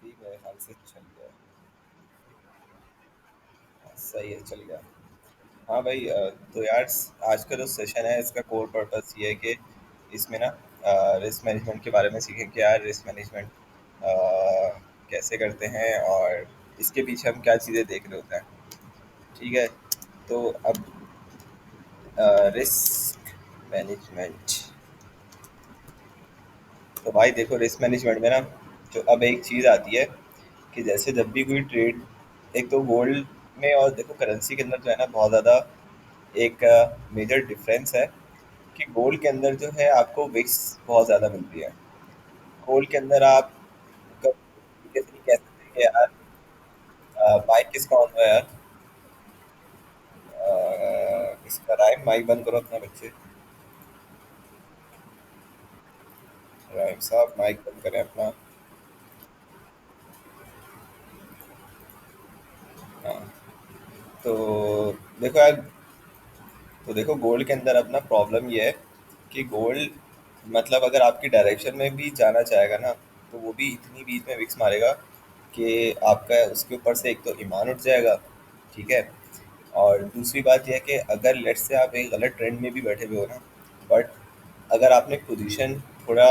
भी मेरे ख्याल से चल गया। सही है, चल गया। हाँ भाई, तो यार आज का जो सेशन है इसका कोर पर्पस ये है कि इसमें ना रिस्क मैनेजमेंट के बारे में सीखें कि यार रिस्क मैनेजमेंट कैसे करते हैं और इसके पीछे हम क्या चीज़ें देख रहे होते हैं। ठीक है, तो अब रिस्क मैनेजमेंट, तो भाई देखो रिस्क मैनेजमेंट में ना जो अब एक चीज़ आती है कि जैसे जब भी कोई ट्रेड, एक तो गोल्ड में और देखो करेंसी के अंदर जो है ना बहुत ज़्यादा एक मेजर डिफरेंस है कि गोल्ड के अंदर जो है आपको विक्स बहुत ज़्यादा मिलती है। गोल्ड के अंदर आप तरीके से नहीं कह सकते कि यार माइक किसका ऑन है यार। इसका राइम, माइक बंद करो अपना बच्चे। राइम साहब माइक बंद करें अपना। हाँ, तो देखो यार, तो देखो गोल्ड के अंदर अपना प्रॉब्लम ये है कि गोल्ड मतलब अगर आपकी डायरेक्शन में भी जाना चाहेगा ना तो वो भी इतनी बीच में विक्स मारेगा कि आपका उसके ऊपर से एक तो ईमान उठ जाएगा। ठीक है, और दूसरी बात यह है कि अगर लेट्स से आप एक गलत ट्रेंड में भी बैठे हुए हो ना, बट अगर आपने पोजीशन थोड़ा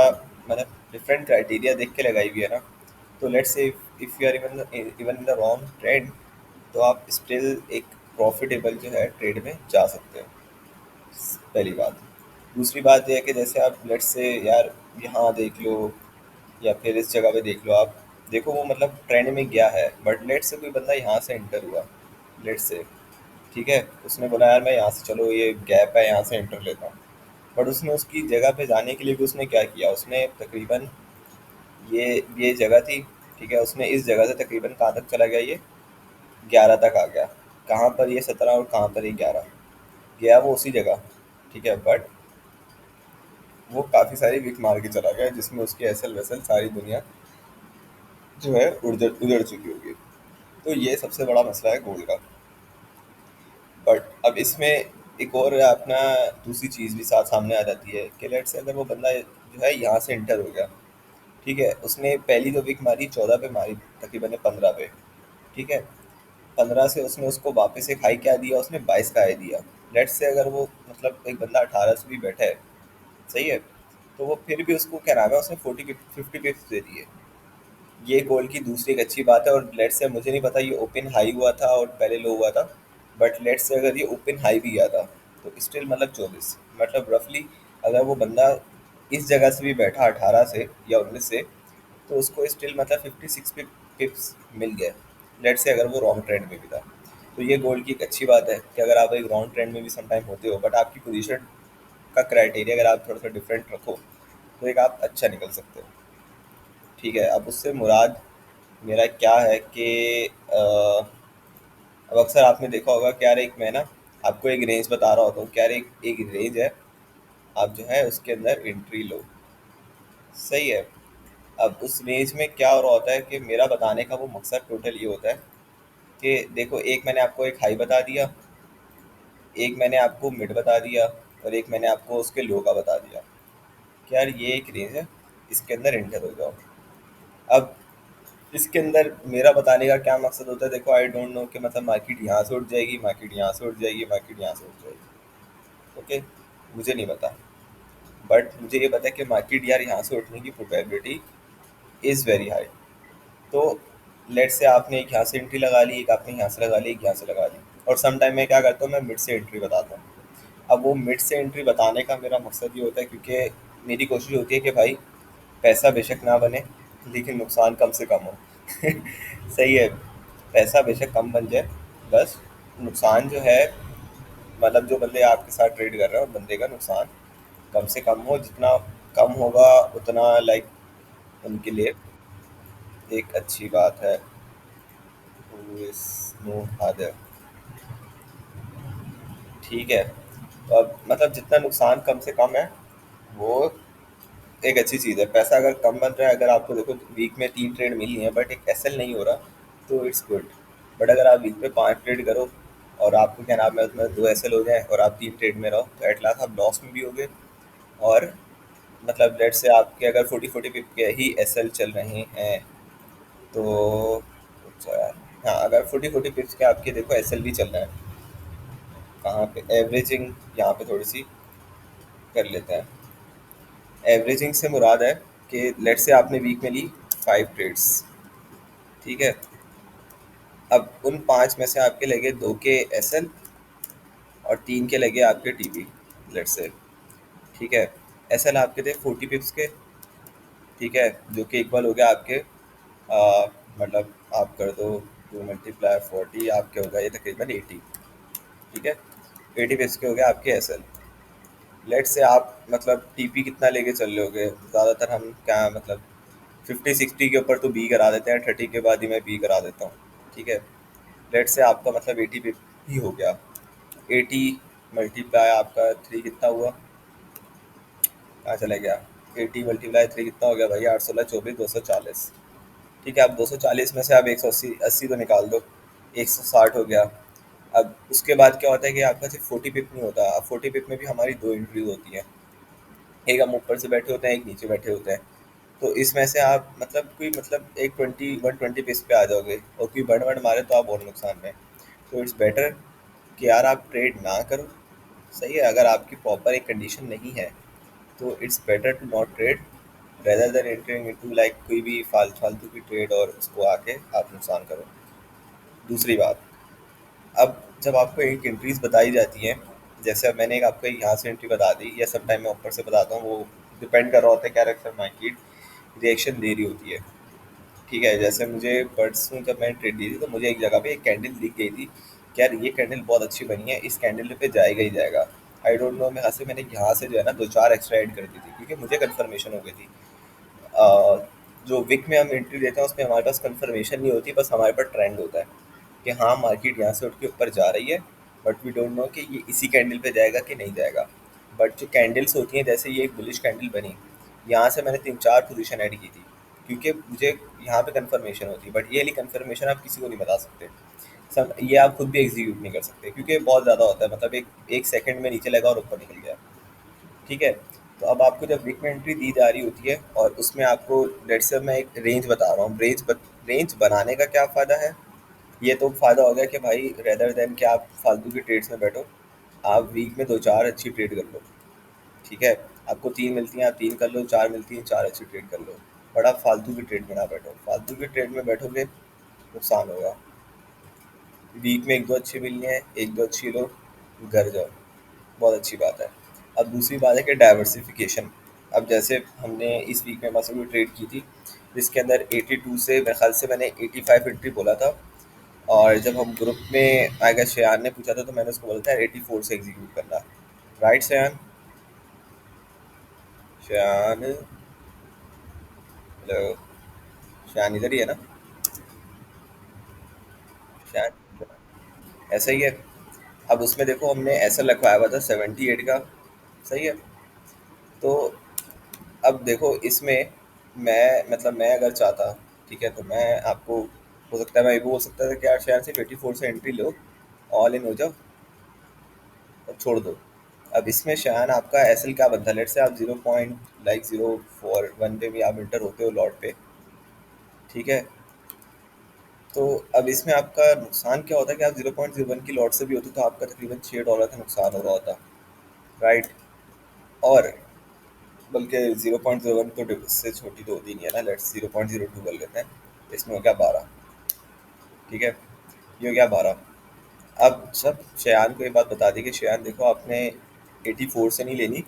मतलब डिफरेंट क्राइटेरिया देख के लगाई हुई है ना, तो let's say if you are even even in the wrong trend, तो आप स्टिल एक प्रॉफिटेबल जो है ट्रेड में जा सकते हो। पहली बात। दूसरी बात यह है कि जैसे आप लेट्स से यार यहाँ देख लो या फिर इस जगह पे देख लो, आप देखो वो मतलब ट्रेंड में गया है, बट लेट्स से कोई बंदा यहाँ से एंटर हुआ, लेट्स से, ठीक है, उसने बोला यार मैं यहाँ से, चलो ये गैप है यहाँ से एंटर लेता हूँ। बट उसने उसकी जगह पे जाने के लिए भी उसने क्या किया, उसने तकरीबन ये जगह थी, ठीक है, उसने इस जगह से तकरीबन कहाँ तक चला गया, ये 11 तक आ गया। कहाँ पर ये 17 और कहाँ पर ये 11 गया, वो उसी जगह। ठीक है, बट वो काफ़ी सारी विक मार के चला गया जिसमें उसकी एसल वैसल सारी दुनिया जो है उड़ उधड़ चुकी होगी। तो ये सबसे बड़ा मसला है गोल्ड का। बट अब इसमें एक और अपना दूसरी चीज़ भी साथ सामने आ जाती है कि लेट्स से अगर वो बंदा जो है यहाँ से इंटर हो गया, ठीक है, उसने पहली जो विक मारी 14 पे मारी, तकरीबन 15 पे, ठीक है, 15 से उसने उसको वापस एक हाई क्या दिया, उसने 22 का हाई दिया। लेट्स से अगर वो मतलब एक बंदा 18 से भी बैठा है, सही है, तो वो फिर भी उसको क्या नाम है, उसने 50 पिप्स दे दिए। ये गोल की दूसरी एक अच्छी बात है, और लेट्स से मुझे नहीं पता ये ओपन हाई हुआ था और पहले लो हुआ था, बट लेट्स से अगर ये ओपन हाई भी गया था तो स्टिल मतलब 24, मतलब रफली अगर वो बंदा इस जगह से भी बैठा 18 से या 19 से, तो उसको स्टिल मतलब 56 पिप्स मिल गया। लेट्स से अगर वो रॉन्ग ट्रेंड में भी था, तो ये गोल्ड की एक अच्छी बात है कि अगर आप एक रॉन्ग ट्रेंड में भी समटाइम होते हो, बट आपकी पोजीशन का क्राइटेरिया अगर आप थोड़ा सा डिफरेंट रखो, तो एक आप अच्छा निकल सकते हो। ठीक है, अब उससे मुराद मेरा क्या है कि अब अक्सर आपने देखा होगा कि यार एक मैं ना आपको एक रेंज बता रहा होता हूँ कि यार एक रेंज है, आप जो है उसके अंदर एंट्री लो, सही है। अब उस रेंज में क्या हो रहा होता है कि मेरा बताने का वो मकसद टोटल ये होता है कि देखो एक मैंने आपको एक हाई बता दिया, एक मैंने आपको मिड बता दिया, और एक मैंने आपको उसके लो का बता दिया कि यार ये एक रेंज है, इसके अंदर एंटर हो जाओ। अब इसके अंदर मेरा बताने का क्या मकसद होता है, देखो आई डोंट नो कि मतलब मार्केट यहाँ से उठ जाएगी, मार्केट यहाँ से उठ जाएगी, मार्केट यहाँ से उठ जाएगी, ओके, मुझे नहीं पता। बट मुझे ये पता है कि मार्केट यार यहाँ से उठने की प्रोबेबिलिटी इज़ वेरी हाई। तो लेट से आपने एक यहाँ से एंट्री लगा ली, एक आपने यहाँ से लगा ली, एक यहाँ से लगा ली, और सम टाइम मैं क्या करता हूँ, मैं मिड से एंट्री बताता हूँ। अब वो मिड से एंट्री बताने का मेरा मकसद ये होता है क्योंकि मेरी कोशिश होती है कि भाई पैसा बेशक ना बने लेकिन नुकसान कम से कम हो। सही है, पैसा बेशक कम बन जाए, बस नुकसान जो है मतलब जो बंदे आपके साथ ट्रेड कर रहे हैं उस बंदे का नुकसान कम से कम हो, जितना कम होगा उतना लाइक उनके लिए एक अच्छी बात है। Who is no other। ठीक है, तो अब मतलब जितना नुकसान कम से कम है वो एक अच्छी चीज़ है। पैसा अगर कम बन रहा है, अगर आपको देखो वीक में 3 ट्रेड मिली हैं बट एक एसएल नहीं हो रहा, तो इट्स गुड। बट अगर आप वीक में 5 ट्रेड करो और आपको क्या नाम है उसमें 2 एसएल हो जाए और आप 3 ट्रेड में रहो, तो एट लास्ट आप लॉस में भी हो गए। और मतलब लेट से आपके अगर 40 पिप के ही एसएल चल रहे हैं, तो अच्छा यार, हाँ अगर 40 पिप्स के आपके देखो SLV चल रहा है, कहाँ पे एवरेजिंग, यहाँ पे थोड़ी सी कर लेते हैं। एवरेजिंग से मुराद है कि लेट से आपने वीक में ली 5 ट्रेड्स, ठीक है। अब उन 5 में से आपके लगे 2 के SL और 3 के लगे आपके TP, लेट से, ठीक है। SL आपके थे 40 पिप्स के, ठीक है, जो कि इक्वल हो गया आपके मतलब आप कर दो 2 × 40 आपके होगा ये तकरीबन 80, ठीक है। 80 पिप्स के हो गए आपके SL। लेट से आप मतलब TP कितना लेके चल रहे होगे, ज़्यादातर हम क्या मतलब 50-60 के ऊपर तो बी करा देते हैं, 30 के बाद ही मैं बी करा देता हूँ, ठीक है। लेट से आपका मतलब 80 ही हो गया। 80 मल्टीप्लाई आपका 3 कितना हुआ, कहाँ चला गया, 80 × 3 कितना हो गया भाई, 8 16 24 240, ठीक है। अब 240 में से आप 180 80 तो निकाल दो, 160 हो गया। अब उसके बाद क्या होता है कि आपका सिर्फ 40 पिप नहीं होता, अब 40 पिप में भी हमारी 2 एंट्रीज होती हैं, एक हम ऊपर से बैठे होते हैं, एक नीचे बैठे होते हैं। तो इसमें से आप मतलब कोई मतलब एक 120 पेस पे आ जाओगे और कोई बड़ बड़ मारे तो आप और नुकसान में। तो इट्स बेटर कि यार आप ट्रेड ना करो, सही है। अगर आपकी प्रॉपर एक कंडीशन नहीं है तो it's better to not trade rather than entering into like कोई भी फालतू की ट्रेड और उसको आके आप नुकसान करो। दूसरी बात, अब जब आपको एक एंट्रीज बताई जाती हैं, जैसे अब मैंने एक आपको एक यहाँ से एंट्री बता दी या सब टाइम मैं ऊपर से बताता हूँ, वो डिपेंड कर रहा होता है कैरेक्टर मार्केट रिएक्शन दे रही होती है, ठीक है। जैसे मुझे परसों जब मैंने ट्रेड दी थी तो मुझे एक जगह पे एक कैंडल दिख गई थी कि यार ये कैंडल बहुत अच्छी बनी है, इस कैंडल पे जाएगा ही जाएगा। आई डोंट नो, मैं से मैंने यहाँ से जो है ना 2 4 एक्स्ट्रा ऐड कर दी थी क्योंकि मुझे कंफर्मेशन हो गई थी। जो विक में हम एंट्री देते हैं उसमें हमारे पास कंफर्मेशन नहीं होती, बस हमारे पास ट्रेंड होता है कि हाँ मार्केट यहाँ से उठ के ऊपर जा रही है, बट वी डोंट नो कि ये इसी कैंडल पे जाएगा कि नहीं जाएगा। बट जो कैंडल्स होती हैं, जैसे ये एक बुलिश कैंडल बनी, यहाँ से मैंने 3 4 पोजीशन ऐड की थी क्योंकि मुझे यहाँ पे कंफर्मेशन होती, बट ये वाली कंफर्मेशन आप किसी को नहीं बता सकते। सब ये आप खुद भी एग्जीक्यूट नहीं कर सकते क्योंकि बहुत ज़्यादा होता है, मतलब एक एक सेकंड में नीचे लगा और ऊपर निकल गया, ठीक है। तो अब आपको जब वीक में एंट्री दी जा रही होती है और उसमें आपको लेट्स से मैं एक रेंज बता रहा हूँ, रेंज बनाने का क्या फ़ायदा है, ये तो फ़ायदा हो गया कि भाई रेदर देन कि आप फालतू की ट्रेड्स में बैठो, आप वीक में 2 4 अच्छी ट्रेड कर लो, ठीक है। आपको 3 मिलती हैं आप 3 कर लो, 4 मिलती हैं 4 अच्छी ट्रेड कर लो, बट आप फालतू की ट्रेड में ना बैठो, फालतू की ट्रेड में बैठोगे नुकसान होगा। वीक में 1 2 अच्छी मिलनी है, 1 2 अच्छी लो, घर जाओ, बहुत अच्छी बात है। अब दूसरी बात है कि डाइवर्सिफिकेशन, अब जैसे हमने इस वीक में मसल ट्रेड की थी जिसके अंदर 82 से मेरे ख्याल से मैंने 85 एंट्री बोला था, और जब हम ग्रुप में आएगा शयान ने पूछा था तो मैंने उसको बोला था 84 से एग्जीक्यूट करना, राइट शयान? शयान, हेलो, शयान इधर ही है ना? शयान, ऐसा ही है। अब उसमें देखो हमने ऐसा लिखवाया हुआ था 78 का, सही है। तो अब देखो इसमें मैं मतलब मैं अगर चाहता, ठीक है, तो मैं आपको हो सकता है मैं ये भी बोल सकता था कि यार शायद सिर्फ 84 से एंट्री लो, ऑल इन हो जाओ और छोड़ दो। अब इसमें शायद आपका एसएल क्या बनता है, लेट से आप 0.041 पे भी आप इंटर होते हो लॉट पे, ठीक है। तो अब इसमें आपका नुकसान क्या होता है कि आप 0.01 की लॉट से भी होते तो आपका तकरीबन $6 का नुकसान हो रहा होता, राइट। और बल्कि 0.01 तो इससे छोटी तो होती नहीं है ना, लेट्स 0.02 कर लेते हैं, इसमें हो गया 12, ठीक है, ये हो गया 12। अब सब शयान को ये बात बता दी कि शयान देखो आपने 84 से नहीं लेनी,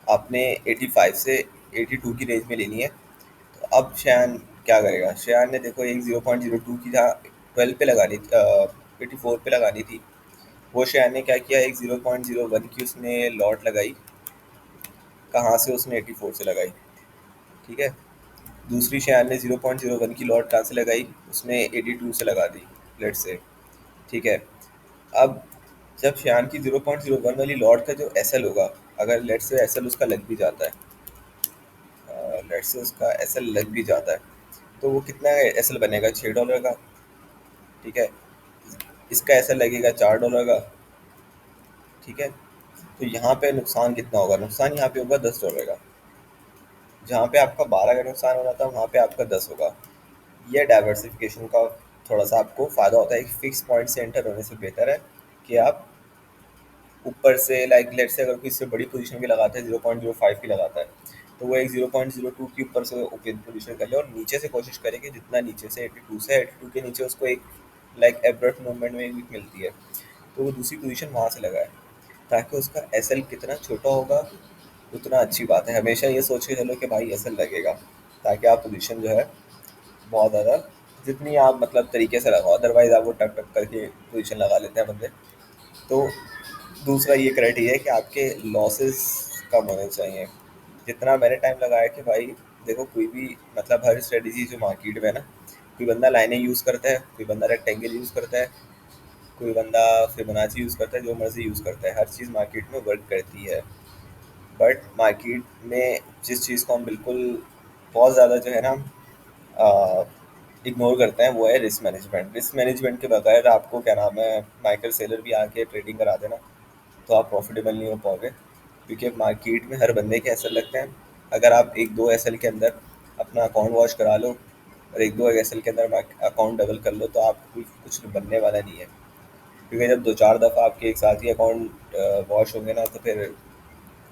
आपने 85 से 82 की रेंज में लेनी है। तो अब शयान क्या करेगा, शयान ने देखो एक 0.02 की जहाँ 12 पे लगानी 84 पे लगानी थी, वो शयान ने क्या किया, एक 0.01 की उसने लॉट लगाई, कहाँ से, उसने 84 से लगाई, ठीक है। दूसरी शयान ने 0.01 की लॉट कहाँ से लगाई, उसने 82 से लगा दी, लेट से, ठीक है। अब जब शयान की 0.01 वाली लॉट का जो एसएल होगा, अगर लेट से एसएल उसका लग भी जाता है, लेट से उसका एसएल लग भी जाता है, तो वो कितना एसएल बनेगा, $6 का, ठीक है। इसका एसएल लगेगा $4 का, ठीक है। तो यहाँ पे नुकसान कितना होगा, नुकसान यहाँ पे होगा $10 का, जहाँ पे आपका 12 का नुकसान हो रहा था वहाँ पे आपका 10 होगा। ये डाइवर्सिफिकेशन का थोड़ा सा आपको फ़ायदा होता है। एक फिक्स पॉइंट से एंटर होने से बेहतर है कि आप ऊपर से लाइक लेट से अगर कोई इससे बड़ी पोजीशन भी लगाता है 0.05 की लगाता है, तो वो एक 0.02 के ऊपर से ओपन पोजीशन कर ले और नीचे से कोशिश करे कि जितना नीचे से 82 से 82 के नीचे उसको एक लाइक एब्रप्ट मूवमेंट में भी मिलती है, तो वो दूसरी पोजीशन वहाँ से लगाए, ताकि उसका एसएल कितना छोटा होगा उतना अच्छी बात है। हमेशा ये सोच के चलो कि भाई एसएल लगेगा, ताकि आप पोजीशन जो है बहुत ज़्यादा जितनी आप मतलब तरीके से लगाओ, अदरवाइज आप वो टक टक करके पोजीशन लगा लेते हैं बंदे। तो दूसरा ये क्राइटेरिया है कि आपके लॉसेस कम होने चाहिए। जितना मैंने टाइम लगाया कि भाई देखो, कोई भी मतलब हर स्ट्रेटजी जो मार्केट में है ना, कोई बंदा लाइनें यूज़ करता है, कोई बंदा रेक्टेंगल यूज़ करता है, कोई बंदा फिबोनाची यूज़ करता है, जो मर्जी यूज़ करता है, हर चीज़ मार्केट में वर्क करती है। बट मार्केट में जिस चीज़ को हम बिल्कुल बहुत ज़्यादा जो है ना इग्नोर करते हैं, वो है रिस्क मैनेजमेंट। रिस्क मैनेजमेंट के बगैर आपको क्या नाम है माइकल सेलर भी आके ट्रेडिंग करा देना, तो आप प्रॉफिटेबल नहीं हो पाओगे, क्योंकि मार्केट में हर बंदे के एसएल लगते हैं। अगर आप एक दो एसएल के अंदर अपना अकाउंट वॉश करा लो और एक दो एसएल के अंदर अकाउंट डबल कर लो, तो आप कुछ बनने वाला नहीं है। क्योंकि जब दो चार दफ़ा आपके एक साथ ही अकाउंट वॉश होंगे ना, तो फिर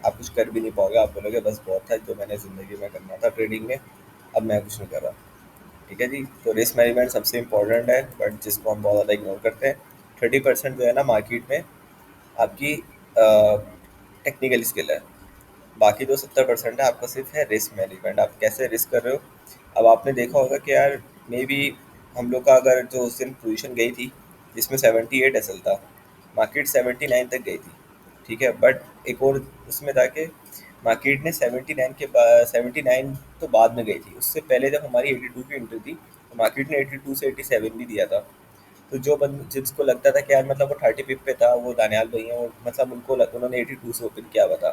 आप कुछ कर भी नहीं पाओगे। आप बोलोगे बस बहुत था जो मैंने ज़िंदगी में करना था ट्रेडिंग में, अब मैं कुछ नहीं कर रहा। ठीक है जी, तो रिस्क मैनेजमेंट सबसे इम्पोर्टेंट है, बट जिसको हम बहुत ज़्यादा इग्नोर करते हैं। 30% जो है ना मार्केट में आपकी टेक्निकल स्किल है, बाकी जो 70% है आपका सिर्फ है रिस्क मैनेजमेंट। आप कैसे रिस्क कर रहे हो। अब आपने देखा होगा कि यार मे बी हम लोग का अगर जो उस दिन पोजीशन गई थी जिसमें 78 एसएल था, मार्केट 79 तक गई थी। ठीक है, बट एक और उसमें था कि मार्केट ने 79 के बाद 79 तो बाद में गई थी, उससे पहले जब हमारी 82 की एंट्री थी तो मार्केट ने 82 से 87 भी दिया था। तो जो बंद जिसको लगता था कि यार मतलब वो 30 पिप पे था, वो दानियाल भाई हैं, वो मतलब उन्होंने 82 से ओपन किया हुआ था,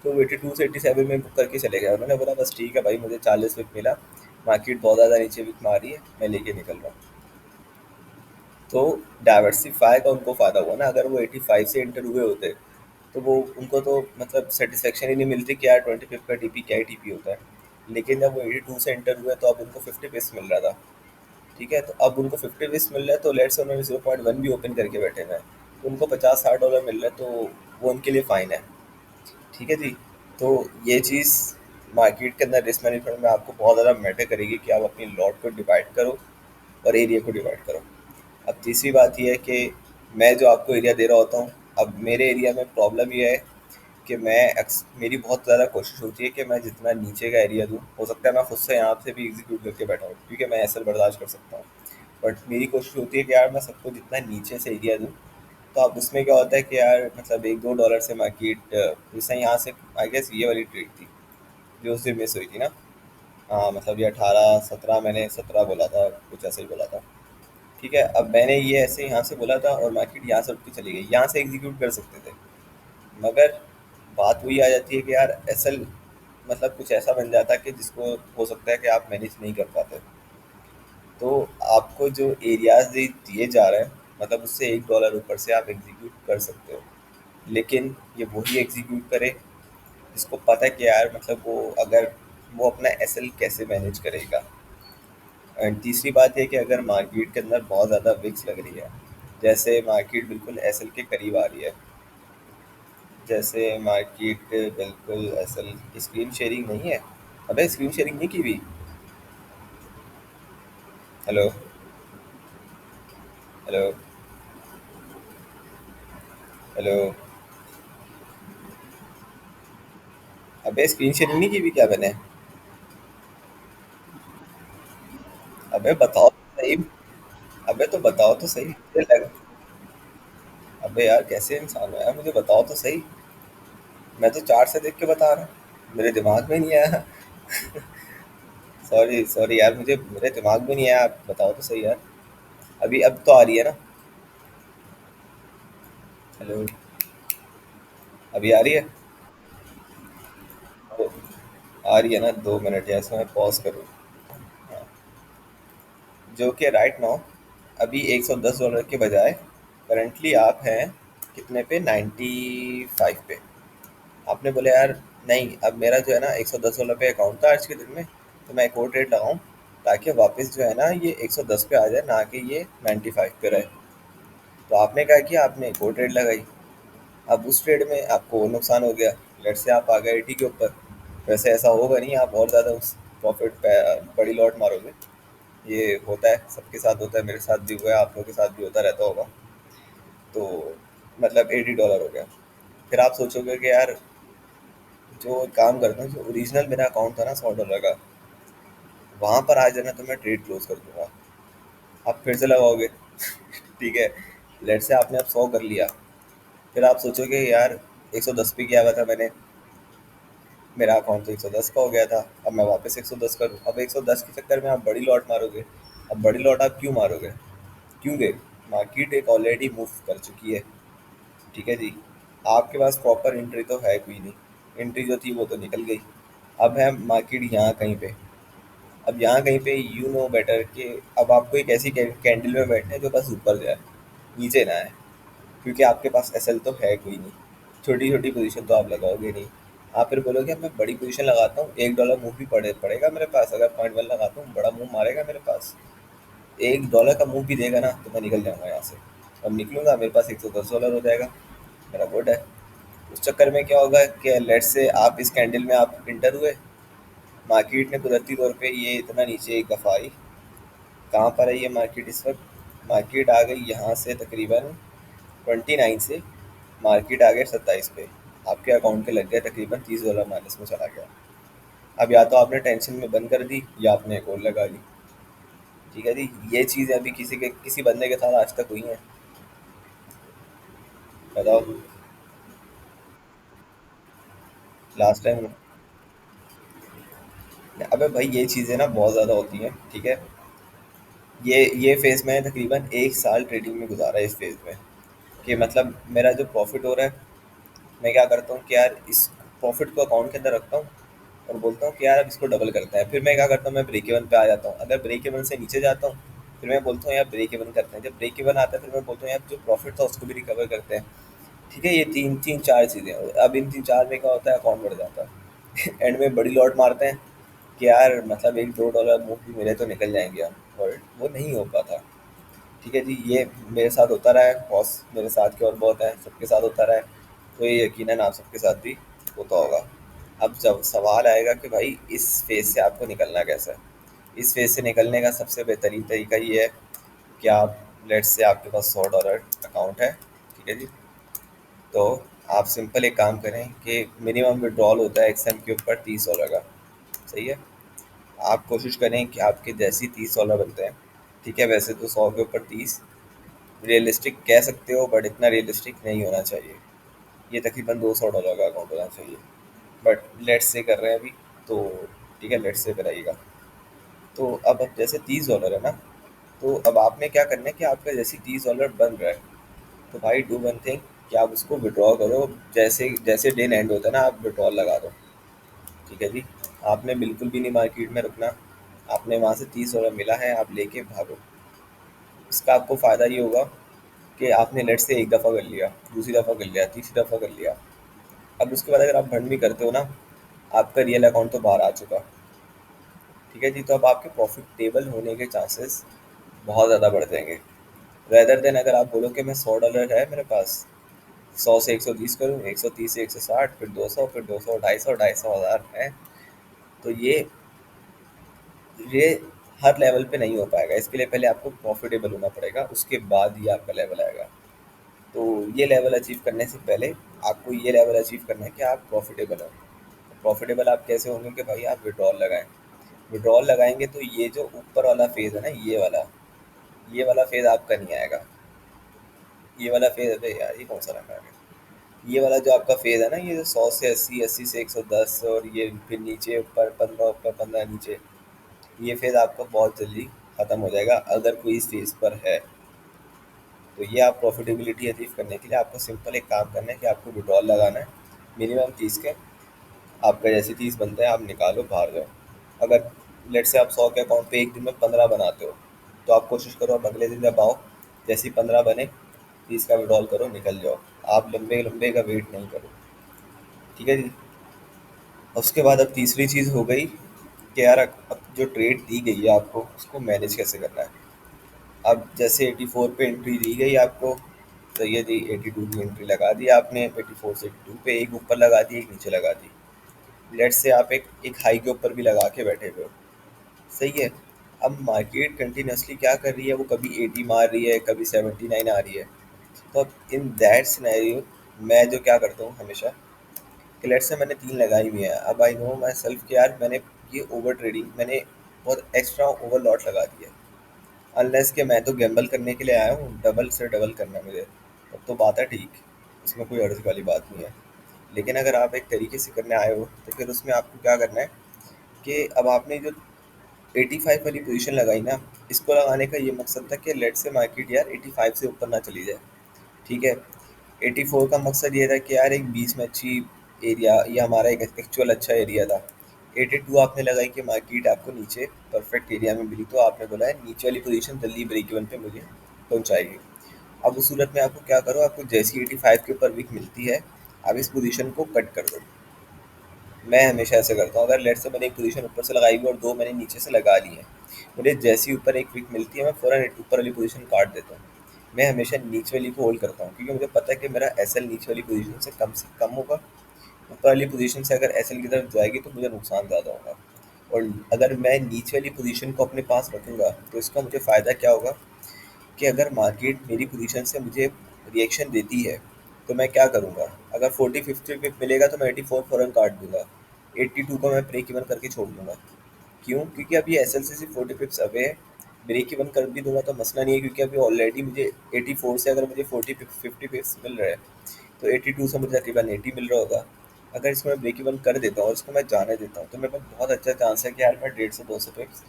तो वो 82 से 87 में बुक करके चले गए। उन्होंने बोला बस ठीक है भाई, मुझे 40 पिप मिला, मार्केट बहुत ज़्यादा नीचे विक मारी है, मैं लेके निकल रहा हूँ। तो डाइवर्सिफाई का उनको फ़ायदा हुआ ना। अगर वो 85 से एंटर हुए होते तो वो उनको तो मतलब सेटिस्फेक्शन ही नहीं मिलती कि यार 20 पिप का टीपी क्या ही टीपी होता है। लेकिन जब वो 82 से एंटर हुए तो अब उनको 50 पिप्स मिल रहा था। ठीक है, तो अब उनको 50 पिप्स मिल रहा है, तो लेट्स से उन्होंने 0.1 भी ओपन करके बैठे हुए हैं, तो उनको 50-60 डॉलर मिल रहा है, तो वो उनके लिए फ़ाइन है। ठीक है जी, तो ये चीज़ मार्केट के अंदर रिस्क मैनेजमेंट में आपको बहुत ज़्यादा मैटर करेगी कि आप अपनी लॉट को डिवाइड करो और एरिया को डिवाइड करो। अब तीसरी बात ये है कि मैं जो आपको एरिया दे रहा होता हूँ, अब मेरे एरिया में प्रॉब्लम ये है कि मेरी बहुत ज़्यादा कोशिश होती है कि मैं जितना नीचे का एरिया दूँ, हो सकता है मैं खुद से यहाँ से भी एग्जीक्यूट करके बैठा हूँ क्योंकि मैं एसएल बर्दाश्त कर सकता हूँ। बट मेरी कोशिश होती है कि यार मैं सबको जितना नीचे से एरिया दूँ। तो अब उसमें क्या होता है कि यार मतलब 1-2 डॉलर से मार्केट जैसे यहाँ से आई गेस ये वाली ट्रेड थी जो उस दिन मिस हुई थी ना। हाँ, मतलब ये 18-17, मैंने 17 बोला था, कुछ ऐसे ही बोला था। ठीक है, अब मैंने ये ऐसे यहाँ से बोला था और मार्केट यहाँ से उठ के चली गई, यहाँ से एग्जीक्यूट कर सकते थे। मगर बात वही आ जाती है कि यार एसएल मतलब कुछ ऐसा बन जाता है कि जिसको हो सकता है कि आप मैनेज नहीं कर पाते। तो आपको जो एरियाज दिए जा रहे हैं, मतलब उससे 1 डॉलर ऊपर से आप एग्जीक्यूट कर सकते हो, लेकिन ये वही एग्जीक्यूट करे जिसको पता है कि यार मतलब वो अगर वो अपना एसएल कैसे मैनेज करेगा। एंड तीसरी बात है कि अगर मार्केट के अंदर बहुत ज़्यादा विक्स लग रही है, जैसे मार्केट बिल्कुल एसएल के करीब आ रही है, जैसे मार्केट बिल्कुल एसएल स्क्रीन शेयरिंग नहीं है। अबे स्क्रीन शेयरिंग नहीं की हुई। Hello, hello, hello. अबे स्क्रीन शेयरिंग नहीं की हुई क्या मैंने। अबे बताओ तो सही। अबे तो बताओ तो सही, मुझे लगा। अबे यार कैसे इंसान हो यार, मुझे बताओ तो सही। मैं तो चार्ट से देख के बता रहा हूँ, मेरे दिमाग में नहीं आया। सॉरी सॉरी यार, मुझे मेरे दिमाग में नहीं आया, आप बताओ तो सही यार। अभी अब तो आ रही है ना। हेलो, अभी आ रही है। तो आ रही है ना, 2 मिनट जैसे मैं पॉज करूँ। हाँ, जो कि राइट नाउ अभी $110 के बजाय करंटली आप हैं कितने पे, 95 पे। आपने बोला यार नहीं, अब मेरा जो है ना $110 पे अकाउंट था आज के दिन में, तो मैं एक और ट्रेड लगाऊं ताकि वापस जो है ना ये 110 पे आ जाए, ना कि ये 95 पे रहे। तो आपने क्या किया, आपने एक और ट्रेड लगाई। अब उस ट्रेड में आपको और नुकसान हो गया। लेट से आप आ गए 80 के ऊपर। वैसे ऐसा होगा नहीं, आप और ज़्यादा उस प्रॉफिट पे बड़ी लॉट मारोगे। ये होता है, सबके साथ होता है, मेरे साथ भी हुआ है, आप लोगों के साथ भी होता रहता होगा। तो मतलब $80 हो गया। फिर आप सोचोगे कि यार, जो काम करता हूँ, जो ओरिजिनल मेरा अकाउंट था ना $100 का, वहाँ पर आ जाना तो मैं ट्रेड क्लोज कर दूंगा। आप फिर से लगाओगे। ठीक है, लेट से आपने अब 100 कर लिया। फिर आप सोचोगे यार, 110 पे किया हुआ था मैंने, मेरा अकाउंट तो 110 का हो गया था, अब मैं वापस 110 करूँ। अब 110 के चक्कर में आप बड़ी लॉट मारोगे। अब बड़ी लॉट आप क्यों मारोगे? क्योंकि मार्केट एक ऑलरेडी मूव कर चुकी है। ठीक है जी, आपके पास प्रॉपर एंट्री तो है कोई नहीं। एंट्री जो थी वो तो निकल गई। अब है मार्केट यहाँ कहीं पे। अब यहाँ कहीं पे यू नो बेटर कि अब आपको एक ऐसी कैंडल में बैठना है जो बस ऊपर जाए, नीचे ना आए। क्योंकि आपके पास एसएल तो है कोई नहीं, छोटी छोटी पोजीशन तो आप लगाओगे नहीं। आप फिर बोलोगे अब मैं बड़ी पोजीशन लगाता हूँ, $1 मूव भी पड़ेगा मेरे पास। अगर 0.1 लगाता हूँ, बड़ा मूव मारेगा मेरे पास, $1 का मूव भी देगा ना, तो मैं निकल जाऊंगा यहाँ से। अब निकलूंगा, मेरे पास $110 हो जाएगा, मेरा गुड है। उस चक्कर में क्या होगा कि लेट से आप इस कैंडल में आप इंटर हुए, मार्केट ने कुदरती तौर पे ये इतना नीचे एक दफ़ा आई। कहाँ पर है ये मार्केट इस वक्त? मार्केट आ गई यहाँ से तकरीबन 29 से, मार्केट आ गया 27 पे। आपके अकाउंट के लग गया तकरीबन $30 माइनस में चला गया। अब या तो आपने टेंशन में बंद कर दी, या आपने एक और लगा ली। ठीक है जी, ये चीज़ अभी किसी बंदे के साथ आज तक हुई है? बताओ। Last time. अबे भाई, ये चीज़ें ना बहुत ज़्यादा होती हैं। ठीक है, ये फेज़ मैंने तकरीबन 1 साल ट्रेडिंग में गुजारा है। इस फेज़ में कि मतलब मेरा जो प्रॉफिट हो रहा है, मैं क्या करता हूँ कि यार इस प्रॉफिट को अकाउंट के अंदर रखता हूँ और बोलता हूँ कि यार अब इसको डबल करते हैं। फिर मैं क्या करता हूँ, मैं ब्रेक इवन पे आ जाता हूँ। अगर ब्रेक इवन से नीचे जाता हूँ, फिर मैं बोलता हूँ यार ब्रेक इवन करते हैं। जब ब्रेक इवन आता है, फिर मैं बोलता हूँ यार जो प्रॉफिट था उसको भी रिकवर करते हैं। ठीक है, ये तीन तीन चार चीज़ें। अब इन तीन चार में क्या होता है, अकाउंट बढ़ जाता है। एंड में बड़ी लॉट मारते हैं कि यार मतलब $1-2 मूव भी मिले तो निकल जाएंगे हम, और वो नहीं हो पाता। ठीक है जी, ये मेरे साथ होता रहा है बॉस, मेरे साथ के और बहुत है, सबके साथ होता रहा है। तो ये यकीनन आप सबके साथ भी होता होगा। अब जब सवाल आएगा कि भाई इस फेज़ से आपको निकलना कैसा है, इस फेज़ से निकलने का सबसे बेहतरीन तरीका ये है कि आप, लेट्स से आपके पास $100 अकाउंट है। ठीक है जी, तो आप सिंपल एक काम करें कि मिनिमम विड्रॉल होता है एक्सएम के ऊपर $30 का। सही है, आप कोशिश करें कि आपके जैसे ही $30 बनते हैं। ठीक है, वैसे तो 100 के ऊपर 30 रियलिस्टिक कह सकते हो, बट इतना रियलिस्टिक नहीं होना चाहिए। ये तकरीबन $200 का अकाउंट होना चाहिए, बट लेट्स से कर रहे हैं अभी। तो ठीक है, लेट्स से कराइएगा। तो अब जैसे $30 है ना, तो अब आपने क्या करना है कि आपका जैसे $30 बन रहा है, तो भाई डू वन थिंग कि आप उसको विड्रॉ करो। जैसे जैसे डे एंड होता है ना, आप विड्रॉल लगा दो। ठीक है जी, आपने बिल्कुल भी नहीं मार्केट में रुकना। आपने वहाँ से $30 मिला है, आप लेके भागो। इसका आपको फ़ायदा ये होगा कि आपने लेट से एक दफ़ा कर लिया, दूसरी दफ़ा कर लिया, तीसरी दफ़ा कर लिया। अब उसके बाद अगर आप भंड भी करते हो ना, आपका रियल अकाउंट तो बाहर आ चुका। ठीक है जी, तो अब आपके प्रॉफिटेबल होने के चांसेस बहुत ज़्यादा बढ़ जाएंगे। रेदर देन अगर आप बोलो कि मैं $100 है मेरे पास, 100 से 130 करूँ, 130 से 160, फिर 200, फिर 200, 250, 250 हज़ार है। तो ये हर लेवल पे नहीं हो पाएगा। इसके लिए पहले आपको प्रॉफिटेबल होना पड़ेगा, उसके बाद ही आपका लेवल आएगा। तो ये लेवल अचीव करने से पहले आपको ये लेवल अचीव करना है कि आप प्रॉफिटेबल हो। प्रॉफिटेबल आप कैसे होंगे कि भाई आप विड्रॉल लगाएं। विड्रॉल लगाएंगे तो ये जो ऊपर वाला फेज़ है ना, ये वाला फेज़ आपका नहीं आएगा। ये वाला फेज़, अरे यार ये कौन सा रखा है? ये वाला जो आपका फेज़ है ना, ये जो 100 से 80, 80 से 110, और ये फिर नीचे ऊपर 15, ऊपर 15 नीचे, ये फेज़ आपका बहुत जल्दी ख़त्म हो जाएगा अगर कोई इस फेज़ पर है। तो ये आप प्रॉफिटेबिलिटी अचीव करने के लिए आपको सिंपल एक काम करना है कि आपको विड्रॉल लगाना है मिनिमम 30 के। आपका जैसे 30 बनता है, आप निकालो बाहर जाओ। अगर लेट से आप 100 के अकाउंट पे एक दिन में 15 बनाते हो, तो आप कोशिश करो आप अगले दिन जब आओ, जैसे ही 15 बने, 30 का विड्रॉल करो, निकल जाओ। आप लंबे लंबे का वेट नहीं करो। ठीक है जी। उसके बाद अब तीसरी चीज़ हो गई कि यार अब जो ट्रेड दी गई है आपको उसको मैनेज कैसे करना है। अब जैसे 84 पे एंट्री दी गई आपको, तो ये जी 82 की एंट्री लगा दी आपने, 84 से 82 पे एक ऊपर लगा दी एक नीचे लगा दी। लेट्स से आप एक हाई के ऊपर भी लगा के बैठे हुए हो, सही है। अब मार्केट कंटिन्यूसली क्या कर रही है, वो कभी 80 मार रही है कभी 79 आ रही है। तो अब इन दैट सिनेरियो मैं जो क्या करता हूँ हमेशा, कि लेट्स से मैंने 3 लगाई हुई है, अब आई नो माई सेल्फ कि यार मैंने ये ओवर ट्रेडिंग, मैंने बहुत एक्स्ट्रा ओवर लॉट लगा दिया है। अनलेस कि मैं तो गैम्बल करने के लिए आया हूँ, डबल से डबल करना है मुझे, तब तो बात है ठीक, इसमें कोई अर्ज वाली बात नहीं है। लेकिन अगर आप एक तरीके से करने आए हो तो फिर उसमें आपको क्या करना है कि अब आपने जो 85 वाली पोजीशन लगाई ना, इसको लगाने का ये मकसद था कि लेट से मार्केट यार 85 से ऊपर ना चली जाए, ठीक है। 84 का मकसद ये था कि यार एक बीच में अच्छी एरिया, ये हमारा एक एक्चुअल अच्छा एरिया था। 82 आपने लगाई कि मार्केट आपको नीचे परफेक्ट एरिया में मिली, तो आपने बोला है नीचे वाली पोजीशन जल्दी ब्रेक इवन पे मुझे पहुंचाएगी। अब उस सूरत में आपको क्या करो, आपको जैसी 85 के ऊपर विक मिलती है, आप इस पोजीशन को कट कर दो। मैं हमेशा ऐसे करता हूँ, अगर लेट से मैंने एक पोजीशन ऊपर से लगाई हुई और दो मैंने नीचे से लगा ली है, मुझे जैसी ऊपर एक विक मिलती है मैं फ़ौरन ऊपर वाली पोजीशन काट देता हूँ। मैं हमेशा नीचे वाली को होल्ड करता हूँ क्योंकि मुझे पता है कि मेरा एसएल नीचे वाली पोजीशन से कम होगा। ऊपर वाली पोजीशन से अगर एसएल की तरफ जाएगी तो मुझे नुकसान ज़्यादा होगा। और अगर मैं नीचे वाली पोजीशन को अपने पास रखूँगा तो इसका मुझे फ़ायदा क्या होगा कि अगर मार्केट मेरी पोजीशन से मुझे रिएक्शन देती है तो मैं क्या करूँगा, अगर 40-50 पिप मिलेगा तो मैं 84 फ़ौरन काट दूंगा, 82 को मैं ब्रेक इवन करके छोड़ दूंगा। क्यों? क्योंकि अभी एस एल सी सिर्फ 40 पिप्स अवे है, ब्रेक इवन कर भी दूंगा तो मसला नहीं है, क्योंकि अभी ऑलरेडी मुझे 84 से अगर मुझे 50 पिप्स मिल रहा है तो 82 से मुझे तकरीबन 80 मिल रहा होगा। अगर इसको मैं ब्रेक इवन कर देता हूँ और इसको मैं जाने देता हूँ तो मेरे पास बहुत अच्छा चांस है कि यार मैं 150-200 पिप्स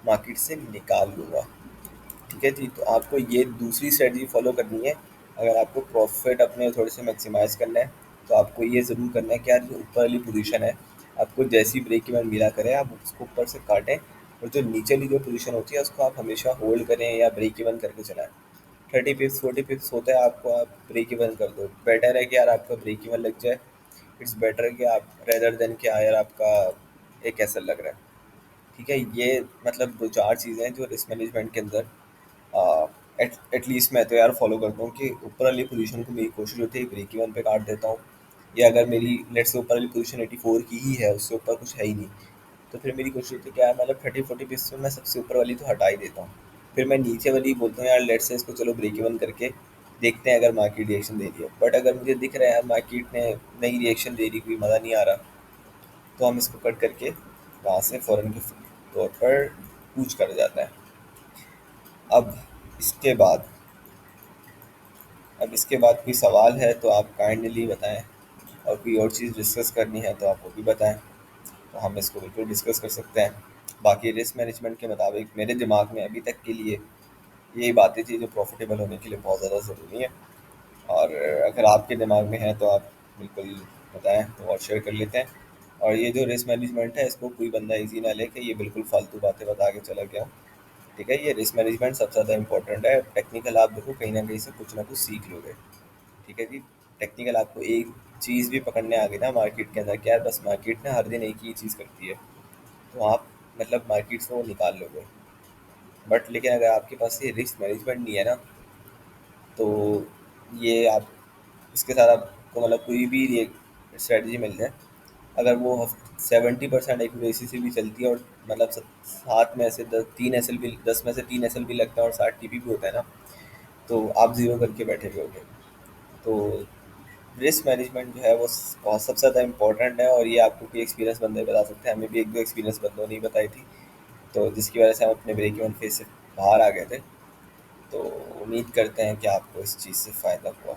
मार्केट से निकाल लूँगा। ठीक है जी, तो आपको ये दूसरी स्ट्रेटजी फॉलो करनी है। अगर आपको प्रॉफिट अपने थोड़े से मैक्सिमाइज़ करना है तो आपको ये ज़रूर करना है कि यार जो ऊपर वाली पोजीशन है, आपको जैसी ब्रेक इवन मिला करें आप उसको ऊपर से काटें, और जो नीचे वाली जो पोजीशन होती है उसको आप हमेशा होल्ड करें या ब्रेक इवन करके चलाएं। 30 पिप्स 40 पिप्स होता है आपको, आप ब्रेक इवन कर दो, बेटर है कि यार आपका ब्रेक इवन लग जाए। इट्स बेटर कि आप रेदर देन कि यार आपका एक ऐसा लग रहा है। ठीक है, ये मतलब दो चार चीज़ें हैं जो रिस्क मैनेजमेंट के अंदर एटलीस्ट मैं तो यार फॉलो करता हूँ कि ऊपर वाली पोजीशन को मेरी कोशिश होती है ब्रेक इवन पे काट देता हूँ, या अगर मेरी लेट्स से ऊपर वाली पोजीशन 84 की ही है, उससे ऊपर कुछ है ही नहीं, तो फिर मेरी कोशिश होती है कि यार मतलब 30-40 पीस में मैं सबसे ऊपर वाली तो हटा ही देता हूँ। फिर मैं नीचे वाली बोलता हूँ यार लेट्स से इसको चलो ब्रेक इवन करके देखते हैं अगर मार्केट रिएक्शन दे रही है, बट अगर मुझे दिख रहा है यार मार्केट ने नई रिएक्शन दे रही, कोई मज़ा नहीं आ रहा, तो हम इसको कट करके वहाँ से फ़ौरन के तौर पर कूच कर जाता है। अब इसके बाद अब इसके बाद कोई सवाल है तो आप काइंडली बताएं, और कोई और चीज़ डिस्कस करनी है तो आप वो भी बताएं, तो हम इसको बिल्कुल डिस्कस कर सकते हैं। बाकी रिस्क मैनेजमेंट के मुताबिक मेरे दिमाग में अभी तक के लिए यही बातें थी जो प्रॉफिटेबल होने के लिए बहुत ज़्यादा ज़रूरी है। और अगर आपके दिमाग में है तो आप बिल्कुल बताएं तो और शेयर कर लेते हैं। और ये जो रिस्क मैनेजमेंट है इसको कोई बंदा इजी ना ले कि ये बिल्कुल फालतू बातें बता के चला गया हूँ। ठीक है, ये रिस्क मैनेजमेंट सबसे ज़्यादा इंपॉर्टेंट है। टेक्निकल आप देखो कहीं ना कहीं से कुछ ना कुछ सीख लोगे। ठीक है जी, टेक्निकल आपको एक चीज़ भी पकड़ने आ गई ना मार्केट के अंदर, क्या है बस मार्केट ना हर दिन एक ही चीज़ करती है, तो आप मतलब मार्केट से वो निकाल लोगे। बट लेकिन अगर आपके पास ये रिस्क मैनेजमेंट नहीं है ना, तो ये आप इसके साथ आपको मतलब कोई भी स्ट्रेटजी मिल जाए, अगर वो 70% एक्यूरेसी से भी चलती है और मतलब 7 में से 3 एस एल भी, 10 में से 3 एस एल भी लगता है और 60 टीपी भी होता है ना, तो आप ज़ीरो करके बैठे हुए होगे। तो रिस्क मैनेजमेंट जो है वो बहुत सबसे ज़्यादा इम्पोर्टेंट है, और ये आपको कोई एक्सपीरियंस बंदे बता सकते हैं। हमें भी एक दो एक्सपीरियंस बंदों ने ही बताई थी, तो जिसकी वजह से हम अपने ब्रेक इवन फेज से बाहर आ गए थे। तो उम्मीद करते हैं कि आपको इस चीज़ से फ़ायदा हुआ।